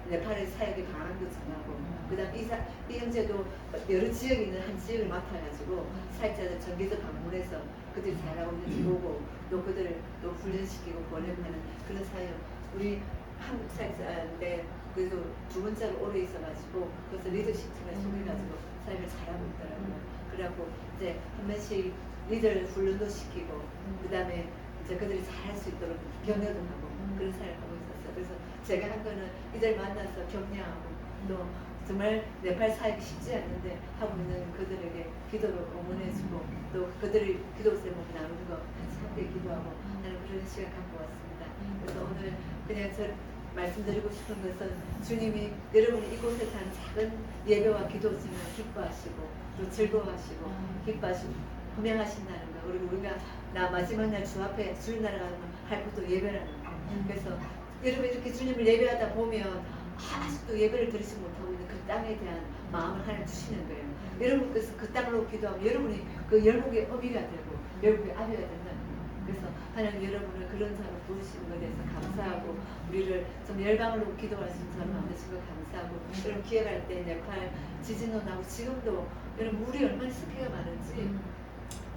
네팔의 사역에 강한 것 전하고 그다음 이 형제도 여러 지역에 있는 한 지역을 맡아가지고 사역자들 정기적 방문해서 그들이 잘하고 있는지 보고 또 그들을 또 훈련시키고 보내고 하는 그런 사역. 우리 한국 사역자인데 그래도 2번째로 오래 있어가지고 그래서 리더십 팀에 속해가지고 사역을 잘하고 있더라고요. 그래갖고 이제 한 번씩 리더를 훈련도 시키고 그다음에 이제 그들이 잘할 수 있도록 격려도 하고 그런 사역을 하고 있었어요. 그래서 제가 한 거는 이들 만나서 격려하고 또 정말 네팔 사역이 쉽지 않는데 하고 있는 그들에게 기도를 응원해주고 또 그들의 기도 제목 나누는 거 같이 함께 기도하고 하는 그런 시간 갖고 왔습니다. 그래서 오늘 그냥 저 말씀드리고 싶은 것은 주님이 여러분이 이곳에 산 작은 예배와 기도지만 기뻐하시고 또 즐거워하시고 기뻐하시고 분명하신다는 거. 그리고 우리가 나 마지막 날 주 앞에 주님 나라가면 할 것도 예배라는 거. 그래서 여러분 이렇게 주님을 예배하다 보면 아직도 예배를 드리지 못하고 있는 그 땅에 대한 마음을 하나님 주시는 거예요. 여러분께서 그 땅으로 기도하면 여러분이 그 열목의 어미가 되고 열목의 아비가 된다는 거예요. 그래서 하나님 여러분을 그런 사람 부르시는 것에 대해서 감사하고 우리를 좀 열방으로 기도할 수 있는 사람 만드신 거 감사하고 여러분 기회갈 때 네팔 지진도 나고 지금도 여러분 물이 얼마나 습기가 많은지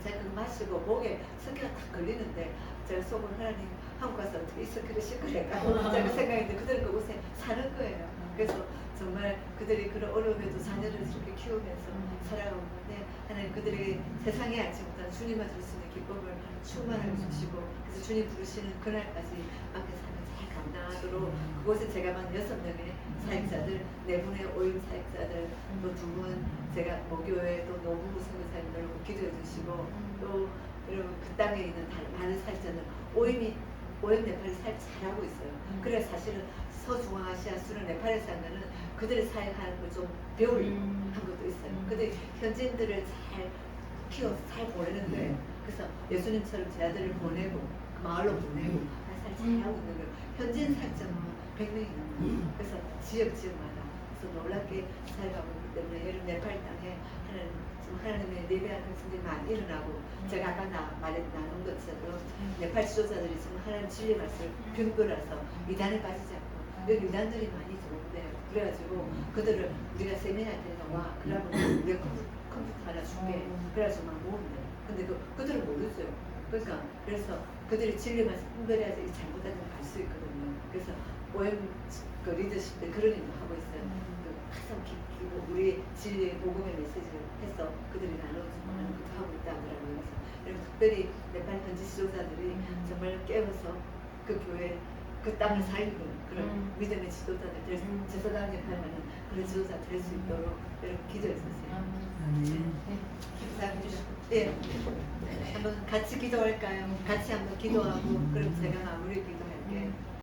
제가 그거 마시고 목에 습기가 딱 걸리는데 제가 속으로 하나님 한국 가서 어떻게 이 습기를 씻을까 제가 그 생각했는데 그들은 그곳에 사는 거예요. 그래서 정말 그들이 그런 어려움에도 자녀를 이렇게 키우면서 살아가고 있는데 하나님 그들에게 세상에 알지 못한 주님만 줄 수 있는 기쁨을 충만하게 주시고 그래서 주님 부르시는 그날까지 앞에 사는 잘 감당하도록 그곳에 제가 만 6명의 사역자들 4분의 오임 사역자들 또 2분 제가 모교회 또 노무부 선교사님들 기도해 주시고 또 여러분 그 땅에 있는 많은 사역자들 오임 네팔이 사역 잘하고 있어요. 그래 사실은 서중앙아시아 수는 네팔에서 하면은 그들의 사역하는 걸 좀 배우려고 한 것도 있어요. 근데 현지인들을 잘 키워서 잘 보내는 거예요. 그래서 예수님처럼 제 아들을 보내고 그 마을로 보내고 잘 잘하고 있는 거예요. 현지인 사역자는 100명이 넘어요. 그래서 지역마다 그래서 놀랍게 살아가고 있기 때문에 여러분 네팔 땅에 하나님의 예배하는 것들이 많이 일어나고 제가 아까 나눈 것처럼 네팔 지도자들이 지금 하나님 진리 말씀을 빙돌아서 이단에 빠지지 않고 여기 이단들이 많이 들어온대요. 그래가지고 그들을 우리가 세미나한테 와 그러면 우리가 컴퓨터 하나 줄게 그래가지고 막 모으면 돼. 근데 그들은 모르죠. 그러니까 그래서 그들이 진리 말씀 분별해야지 잘못된 걸 알 수 있거든요. 그래서 OM 그 리더십 때 그런 일도 하고 있어요. 항상 우리 진리의 복음의 메시지를 해서 그들이 나눠주고 하는 것도 하고 있다 하더라고요. 그래서 여러분 특별히 네팔 현지 지도자들이 정말 깨워서 그 교회 그 땅을 살리는 그런 믿음의 지도자들 제사장 역할을 하는 그런 지도자 될 수 있도록 여러분 기도해 주세요. 감사합니다. 예, 한번 같이 기도할까요? 같이 한번 기도하고 그럼 제가 마무리 기도할게요.